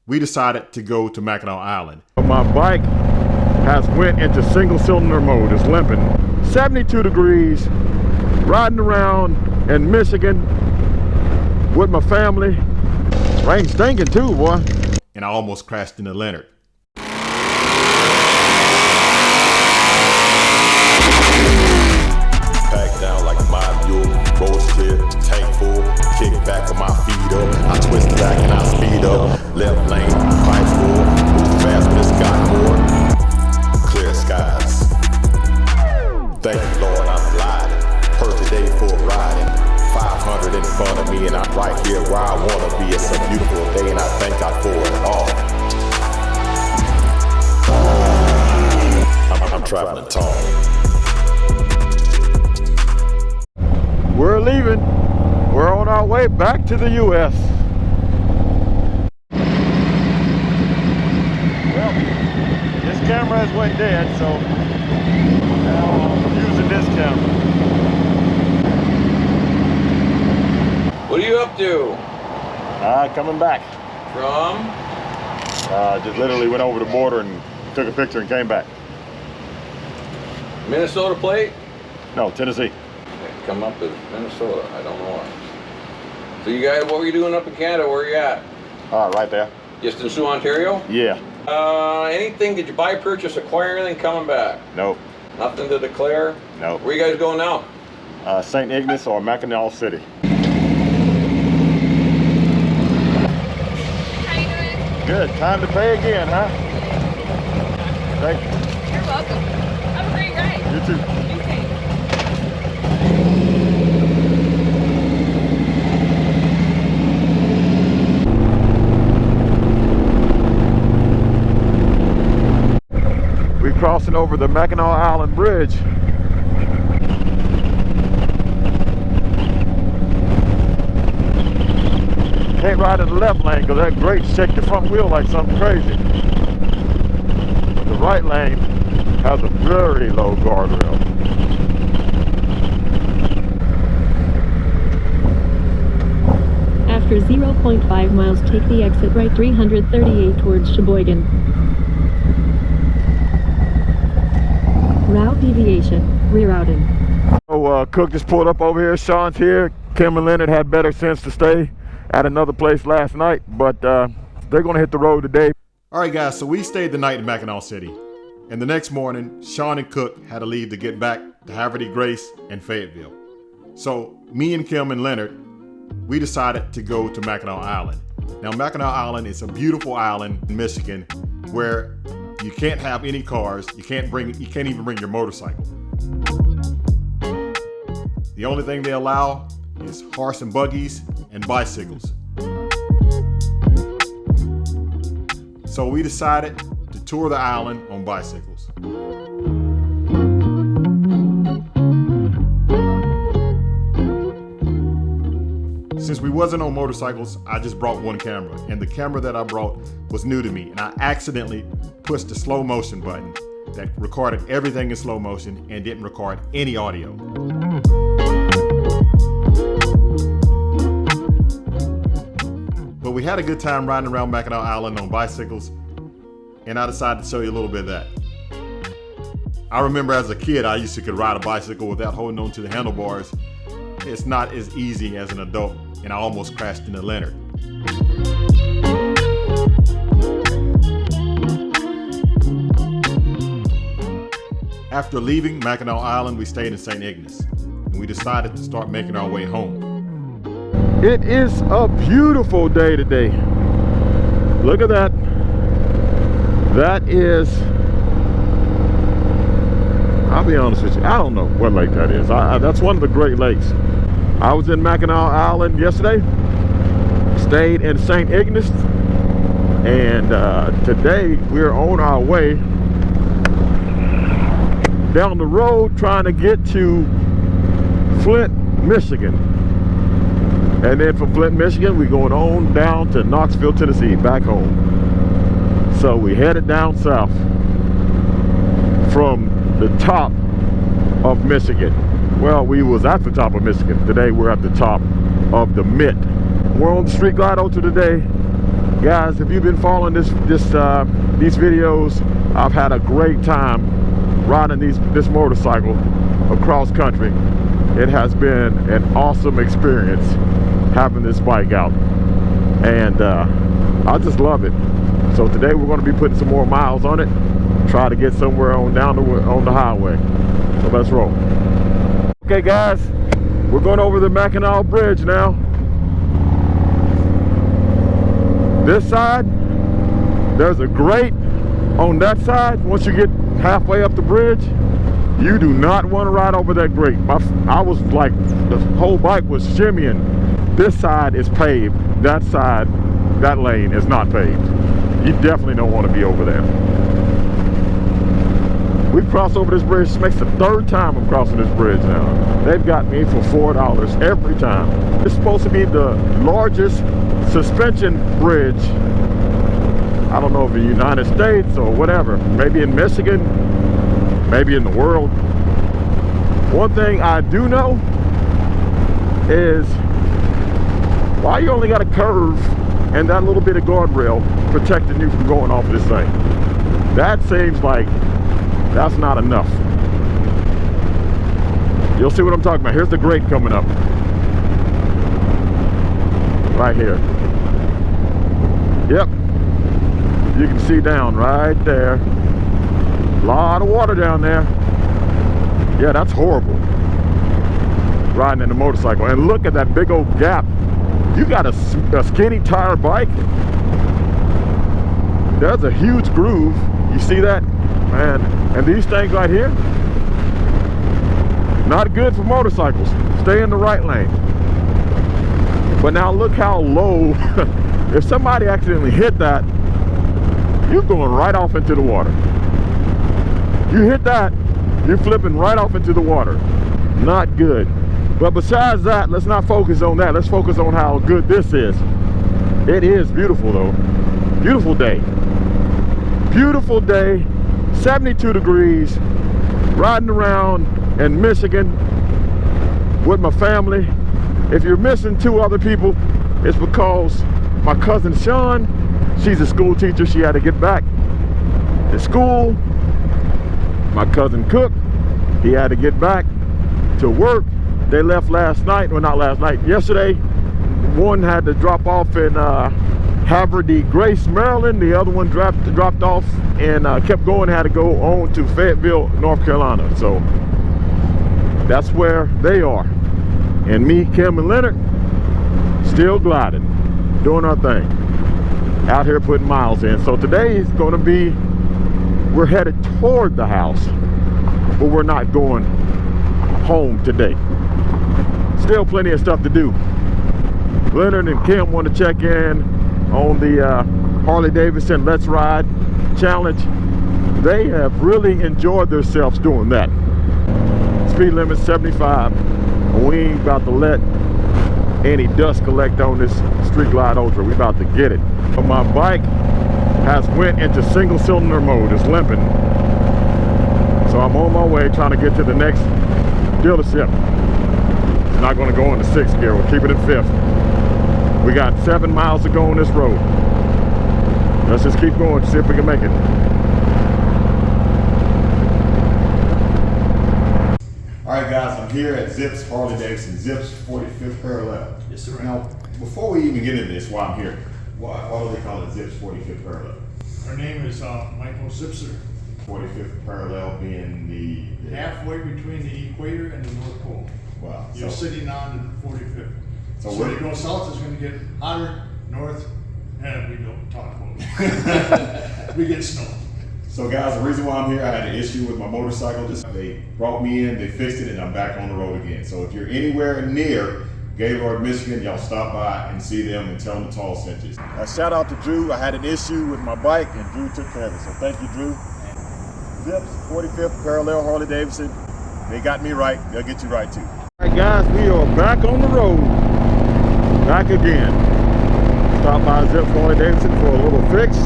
we decided to go to Mackinac Island. My bike has went into single cylinder mode. It's limping. 72 degrees, riding around in Michigan with my family. Rain stinking too, boy. And I almost crashed into Leonard. Back down like my mule, roads clear, tank full, kick back with my feet up. I twist back and I speed up. Left lane, pipes full, move fast but it's got more. Clear skies. Thank you, Lord, I'm gliding. Perfect day for riding. 500 in front of me and I'm right here where I wanna be. It's a beautiful day and I thank God for it all. I'm traveling tall. We're leaving. We're on our way back to the U.S. Well, this camera has went dead, so now I'm using this camera. What are you up to? Coming back. From? Just literally went over the border and took a picture and came back. Minnesota plate? No, Tennessee. Come up as Minnesota, I don't know why. So you guys, what were you doing up in Canada? Where are you at? Right there. Just in Sioux, Ontario? Yeah. Anything, did you buy, purchase, acquire anything coming back? Nope. Nothing to declare? Nope. Where you guys going now? St. Ignace or Mackinac City. How you doing? Good. Time to pay again, huh? Thank you. You're welcome. Have a great ride. You too. You too. We're crossing over the Mackinac Island Bridge. Can't ride in the left lane because that grate shake the front wheel like something crazy. The right lane has a very low guardrail. After 0.5 miles, take the exit right 338 towards Sheboygan. Route deviation, rerouting. So Cook just pulled up over here. Sean's here. Kim and Leonard had better sense to stay at another place last night, but they're going to hit the road today. All right, guys, so we stayed the night in Mackinac City. And the next morning, Sean and Cook had to leave to get back to Haverty Grace and Fayetteville. So me and Kim and Leonard, we decided to go to Mackinac Island. Now, Mackinac Island is a beautiful island in Michigan where you can't have any cars. You can't even bring your motorcycle. The only thing they allow is horse and buggies and bicycles. So we decided to tour the island on bicycles. Since we wasn't on motorcycles, I just brought one camera, and the camera that I brought was new to me, and I accidentally pushed the slow motion button that recorded everything in slow motion and didn't record any audio. But we had a good time riding around Mackinac Island on bicycles, and I decided to show you a little bit of that. I remember as a kid, I used to could ride a bicycle without holding on to the handlebars. It's not as easy as an adult, and I almost crashed into Leonard. After leaving Mackinac Island, we stayed in St. Ignace, and we decided to start making our way home. It is a beautiful day today. Look at that. That is, I'll be honest with you, I don't know what lake that is. That's one of the Great Lakes. I was in Mackinac Island yesterday, stayed in St. Ignace, and today we're on our way down the road trying to get to Flint, Michigan. And then from Flint, Michigan, we're going on down to Knoxville, Tennessee, back home. So we headed down south from the top of Michigan. Well, we was at the top of Michigan. Today we're at the top of the Mitt. We're on the Street Glide Ultra today. Guys, if you've been following these videos, I've had a great time riding this motorcycle across country. It has been an awesome experience having this bike out, and I just love it. So today we're going to be putting some more miles on it, try to get somewhere on the highway. So let's roll. Okay guys, we're going over the Mackinac Bridge now. This side, there's a grate on that side. Once you get halfway up the bridge, you do not want to ride over that grate. I was like, the whole bike was shimmying. This side is paved. That side, that lane is not paved. You definitely don't want to be over there. We've crossed over this bridge. This makes the third time I'm crossing this bridge now. They've got me for $4 every time. It's supposed to be the largest suspension bridge, I don't know if in the United States or whatever, maybe in Michigan, maybe in the world. One thing I do know is why you only got a curve and that little bit of guardrail protecting you from going off this thing. That seems like that's not enough. You'll see what I'm talking about. Here's the grate coming up right here. Yep, you can see down right there. A lot of water down there. Yeah, that's horrible riding in a motorcycle. And look at that big old gap. You got a skinny tire bike, there's a huge groove. You see that, man? And these things right here, not good for motorcycles. Stay in the right lane. But now look how low. If somebody accidentally hit that, you're going right off into the water. You hit that, you're flipping right off into the water. Not good. But besides that, let's not focus on that. Let's focus on how good this is. It is beautiful though. Beautiful day. Beautiful day. 72 degrees. Riding around in Michigan with my family. If you're missing 2 other people, it's because my cousin Sean, she's a school teacher. She had to get back to school. My cousin Cook, he had to get back to work. They left last night, well not last night, yesterday. One had to drop off in Havre Grace, Maryland. The other one dropped off and kept going, had to go on to Fayetteville, North Carolina. So that's where they are. And me, Kim, and Leonard, still gliding, doing our thing. Out here putting miles in. So today is going to be, we're headed toward the house, but we're not going home today. Still plenty of stuff to do. Leonard and Kim want to check in on the Harley-Davidson Let's Ride Challenge. They have really enjoyed themselves doing that. Speed limit 75. We ain't about to let any dust collect on this Street Glide Ultra. We about to get it. But my bike has went into single cylinder mode. It's limping. So I'm on my way trying to get to the next dealership. It's not going to go into 6th gear. We'll keep it in 5th. We got 7 miles to go on this road. Let's just keep going, see if we can make it. All right, guys, I'm here at Zips Harley-Davidson, Zips 45th Parallel. Yes, sir. Now, before we even get into this, why I'm here, why do they call it Zips 45th Parallel? Her name is Michael Zipser. 45th Parallel being the Halfway between the equator and the North Pole. Wow. You're sitting on the 45th. So So we're- you go south, it's going to get hotter. North, and we don't talk about it. We get snow. So guys, the reason why I'm here, I had an issue with my motorcycle. They brought me in, they fixed it, and I'm back on the road again. So if you're anywhere near Gaylord, Michigan, y'all stop by and see them and tell them the tall cinches. Shout out to Drew. I had an issue with my bike and Drew took care of it. So thank you, Drew. Zips 45th Parallel Harley-Davidson. They got me right. They'll get you right too. All right, guys, we are back on the road. Back again. Stopped by Zips Harley-Davidson for a little fix.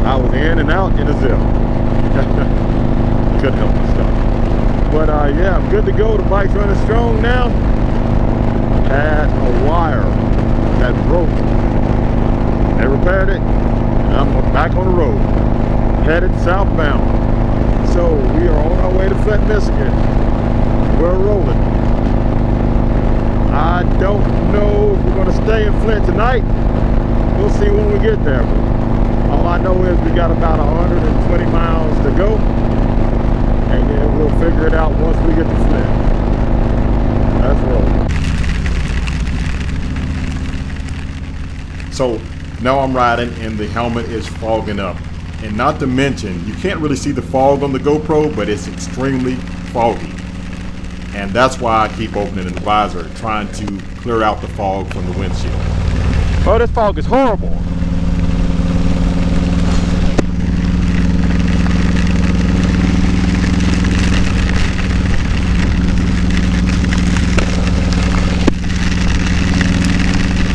I was in and out in a Zip. Couldn't help myself. But yeah, I'm good to go. The bike's running strong now. Had a wire that broke They repaired it, and I'm back on the road, headed southbound. So we are on our way to Flint, Michigan. We're rolling. I don't know if we're going to stay in Flint tonight. We'll see when we get there. All I know is we got about 120 miles to go, and then we'll figure it out once we get to Flint. Let's roll. So now I'm riding and the helmet is fogging up. And not to mention, you can't really see the fog on the GoPro, but it's extremely foggy. And that's why I keep opening the visor, trying to clear out the fog from the windshield. Oh, this fog is horrible.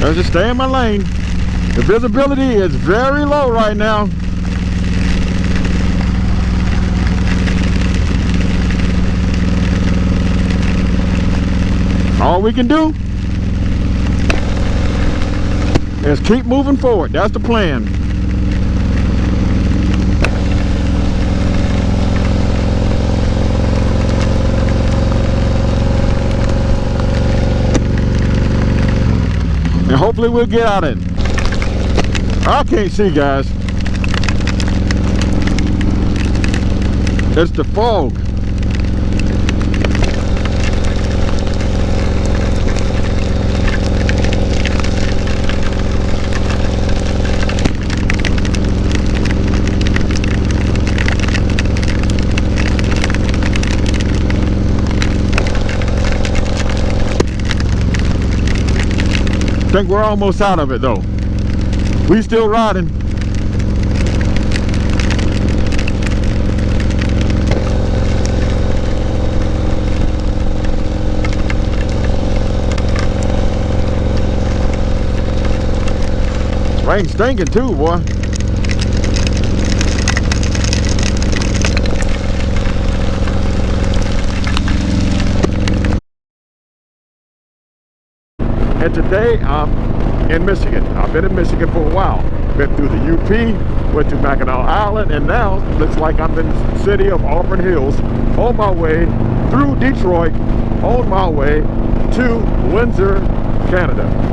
Let's just stay in my lane. The visibility is very low right now. All we can do is keep moving forward. That's the plan. And hopefully we'll get out of it. I can't see, guys. It's the fog. I think we're almost out of it though. We still riding. Rain stinking too, boy. And today I'm in Michigan. I've been in Michigan for a while. Been through the UP, went to Mackinac Island, and now looks like I'm in the city of Auburn Hills, on my way through Detroit, on my way to Windsor, Canada.